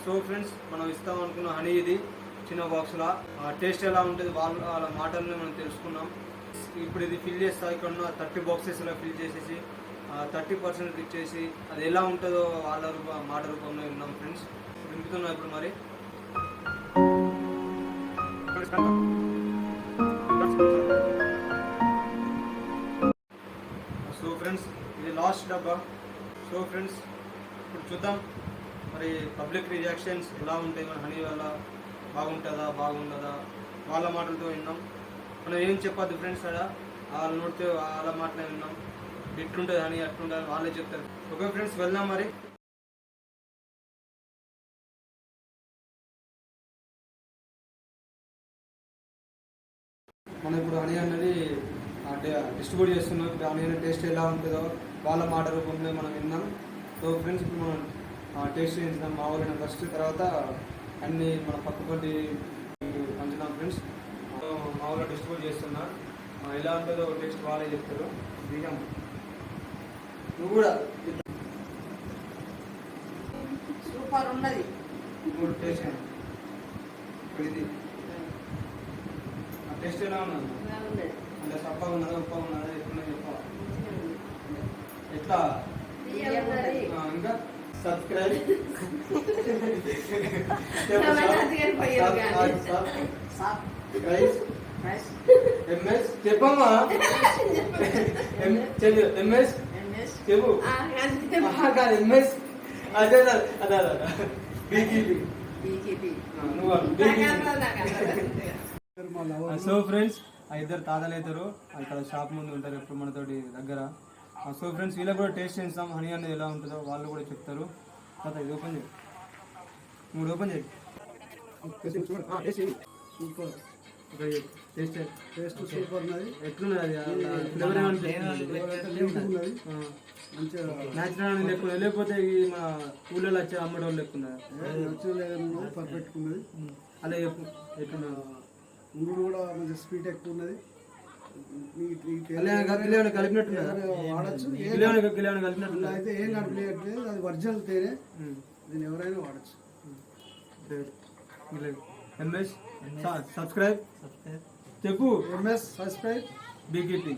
So friends, మనం ఇస్తాం అనుకున్న హనీ ఇది చిన్న బాక్స్లో టేస్ట్ ఎలా ఉంటుంది వాళ్ళ మాటల్ని మనం తెలుసుకున్నాం. ఇప్పుడు ఇది ఫిల్ చేస్తా. ఇక్కడ ఉన్న 30 బాక్సెస్లో ఫిల్ చేసేసి 30% ఇచ్చేసి అది ఎలా ఉంటుందో వాళ్ళ మాట రూపంలో విన్నాం ఫ్రెండ్స్. నింపుతున్నాం ఇప్పుడు మరి. సో ఫ్రెండ్స్, ఇది లాస్ట్ డబ్బా. సో ఫ్రెండ్స్, ఇప్పుడు చూద్దాం మరి పబ్లిక్ రియాక్షన్స్ ఎలా ఉంటాయి. మన హనీ వల్ల బాగుంటుందా బాగుండదా వాళ్ళ మాటలతో విన్నాం. మనం ఏం చెప్పొద్దు ఫ్రెండ్స్, అలా వాళ్ళ నోటితో వాళ్ళ మాటలే విన్నాం. ఎట్లుంటుంది హనీ అట్లుంటుంది వాళ్ళే చెప్తారు. ఓకే ఫ్రెండ్స్, వెళ్దాం మరి. మనం ఇప్పుడు హనీ అన్నది డిస్ట్రిబ్యూట్ చేస్తున్నాం. ఇప్పుడు హనీ అనే టేస్ట్ ఎలా ఉంటుందో వాళ్ళ మాట రూపంలో మనం విన్నాం. సో ఫ్రెండ్స్, ఇప్పుడు మనం టేస్ట్ చేయించినాం మా ఊరిన ఫస్ట్. తర్వాత అన్నీ మన పక్కపట్టి పంచుదాం ఫ్రెండ్స్. మా ఊళ్ళో డిస్ట్రిబ్యూట్ చేస్తున్నా. ఎలా ఉంటుందో టేస్ట్ వాళ్ళే చెప్తారు. దిగాం నువ్వు కూడా సూపర్ ఉన్నది. నువ్వు టేస్ట్ ఇది టేస్ట్ ఎలా ఉన్నది? అంటే సప్పగా ఉన్నదా ఉప్పగా ఉన్నదా ఎట్లున్నా చెప్పాలి. ఎట్లా ఇంకా సబ్స్క్రైబ్ ఎంఎస్ చెప్పమ్మా. ఎంఎస్ చెప్పు. ఎంఎస్ అదే అదే సో ఫ్రెండ్స్, ఇద్దరు తాతలు అవుతారు. ఇక్కడ షాప్ ముందు ఉంటారు ఎప్పుడు మనతోటి దగ్గర. సో ఫ్రెండ్స్, వీళ్ళకి కూడా టేస్ట్ చేస్తాం హనీ అనేది ఎలా ఉంటుందో వాళ్ళు కూడా చెప్తారు. తాత ఇది ఓపెన్ చేయి, 3 ఓపెన్ చేయి. సూపర్ టేస్ట్ సూపర్ ఉన్నది. ఎట్లున్నది అది ఫ్లేవర్ ఏమనిపిస్తుంది? మంచిగా న్యాచురల్ అని లేకుండా లేకపోతే ఈ మన ఊళ్ళో వచ్చే అమ్మడం లేకున్నది. పర్ఫెక్ట్ ఉన్నది. అలా చెప్పు ఎట్లున్నా ఉండు కూడా మంచి స్వీట్ ఎక్కువ ఉన్నది. కలిపినట్టు అయితే ఏం కలిపలేదు. అది ఒరిజినల్ తేనే. దీన్ని ఎవరైనా వాడచ్చు. ఎంఎస్ సబ్స్క్రైబ్ చెప్పు. MS subscribe BKP.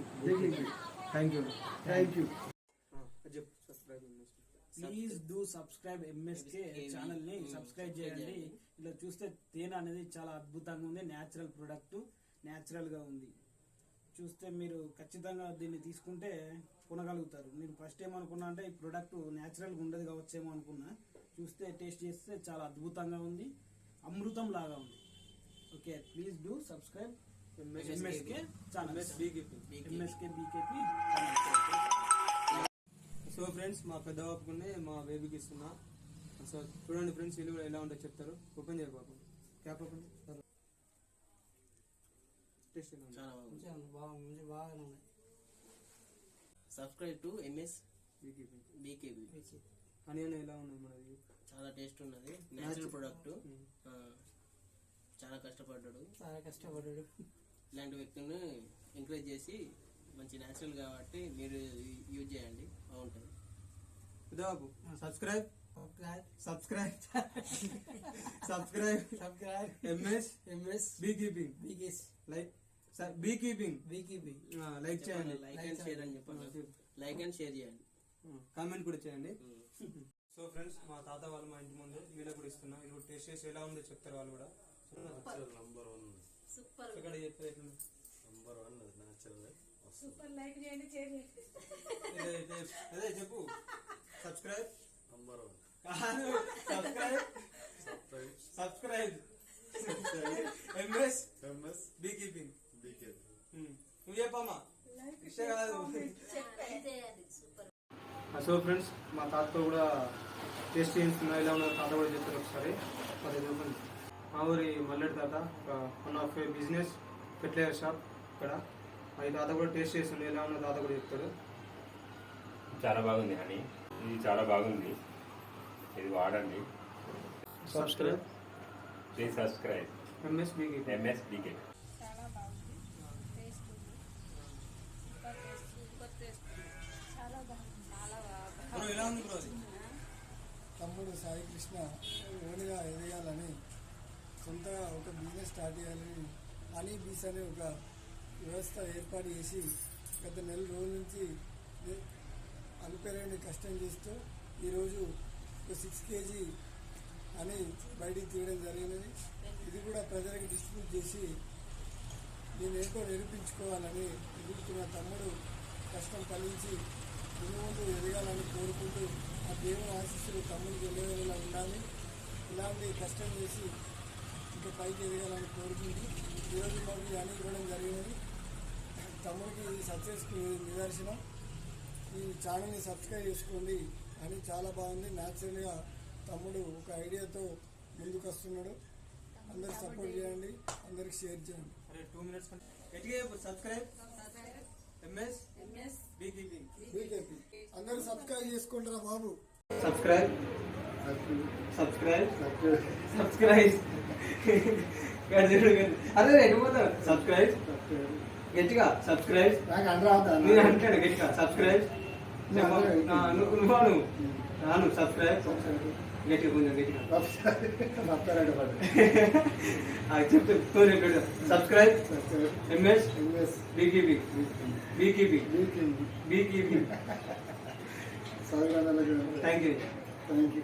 Thank you. Please do subscribe MSK channel ని సబ్స్క్రైబ్ చేయండి. ఇలా చూస్తే తేనె అనేది చాలా అద్భుతంగా ఉంది. న్యాచురల్ ప్రొడక్ట్, న్యాచురల్ గా ఉంది. చూస్తే మీరు ఖచ్చితంగా దీన్ని తీసుకుంటే కొనగలుగుతారు. నేను ఫస్ట్ ఏమనుకున్నా అంటే ఈ ప్రొడక్ట్ న్యాచురల్గా ఉండదు కావచ్చేమో అనుకున్నా. చూస్తే టేస్ట్ చేస్తే చాలా అద్భుతంగా ఉంది, అమృతం లాగా ఉంది. Okay, please do subscribe MSK channel. MSK BKP channel. So friends, మా పెద్ద బాబుకునే మా బేబీకి ఇస్తున్నా. సో చూడండి ఫ్రెండ్స్, వీళ్ళు కూడా ఎలా ఉంటుందో చెప్తారు. ఓపెన్ చేయ బాబు, cap open. Subscribe to MS BKB. Honey ఎలా ఉన్నది మనది? చాలా టేస్ట్ ఉన్నది. Natural product. చాలా కష్టపడ్డాడు. ఇలాంటి వ్యక్తులను ఎంకరేజ్ చేసి మంచి నేచురల్ కాబట్టి మీరు యూజ్ చేయండి, బాగుంటుంది. బాబు subscribe MS beekeeping. Like beekeeping like చేయండి. లైక్ అండ్ షేర్ అని చెప్పండి. లైక్ అండ్ షేర్ చేయండి. కామెంట్ కూడా చేయండి. సో ఫ్రెండ్స్, మా తాత వాళ్ళు మా ఇంటి ముందు వీళ్ళకి కూడా ఇస్తున్నా. వీళ్ళు టేస్ట్ చేసి ఎలా ఉందో చెప్తారు వాళ్ళు కూడా. నంబర్ 1 ఇక్కడ చెప్పారు ఎట్లా నంబర్ 1 నేచురల్. సూపర్. లైక్ చేయండి, షేర్ చేయండి. అదే చెప్పు. Subscribe number 1. Subscribe MS beekeeping. నువ్వు చెప్పమ్మా. సో ఫ్రెండ్స్, మా తాతతో కూడా టేస్ట్ చేస్తున్నా ఎలా ఉన్నదో తాత కూడా చెప్తారు ఒకసారి. అది మా ఊరి మల్లెడి తాత, one of a business fertilizer shop ఇక్కడ. అది తాత కూడా టేస్ట్ చేస్తుంది ఎలా ఉన్నదో తాత కూడా చెప్తాడు. చాలా బాగుంది హనీ, ఇది చాలా బాగుంది, ఇది వాడండి. Subscribe please subscribe MS BK. చాలా బాగుంది. Taste super taste. చాలా బాగుంది. ఎలా ఉంది బ్రో? తమ్ముడు సాయి కృష్ణ చేయాలని సొంతగా ఒక బిజినెస్ స్టార్ట్ చేయాలని హనీ బీస్ అనే ఒక వ్యవస్థ ఏర్పాటు చేసి గత నెల రోజుల నుంచి అలుపెరగని కష్టం చేస్తూ ఈరోజు ఒక 6 kg అని బయటికి తీయడం జరిగినది. ఇది కూడా ప్రజలకు డిస్ట్రిబ్యూట్ చేసి నేనేంటో నిరూపించుకోవాలని ఎదుగుతున్న తమ్ముడు కష్టం ఫలించి ముందు ఎదగాలని కోరుకుంటూ ఆ దేవుని ఆశీస్సులు తమ్ముడికి వెళ్ళేలా ఉండాలి. ఇలాంటి కష్టం చేసి ఇంకా పైకి ఎదగాలని కోరుకుంటూ ఈరోజు మాకు అని ఇవ్వడం జరిగినది. తమ్ముడికి సక్సెస్కి నిదర్శనం. ఈ ఛానల్ని సబ్స్క్రైబ్ చేసుకోండి అని చాలా బాగుంది. న్యాచురల్గా తమ్ముడు ఒక ఐడియాతో ముందుకు వస్తున్నాడు. అందరికి సపోర్ట్ చేయండి, అందరికి షేర్ చేయండి. 2 minutes సబ్స్క్రైబ్ బీకేపీ అందరూ సబ్స్క్రైబ్ చేసుకుంటారా బాబు? సబ్స్క్రైబ్ అరే ఎడిపోతావు సబ్స్క్రైబ్ గట్టిగా సబ్స్క్రైబ్ నేను అంటాడు గట్టిగా సబ్స్క్రైబ్ నువ్వు సబ్స్క్రైబ్ గట్టిగా కొంచెం గట్టిగా చెప్తే సబ్స్క్రైబ్ ఎంఎస్ బీకీపీ థ్యాంక్ యూ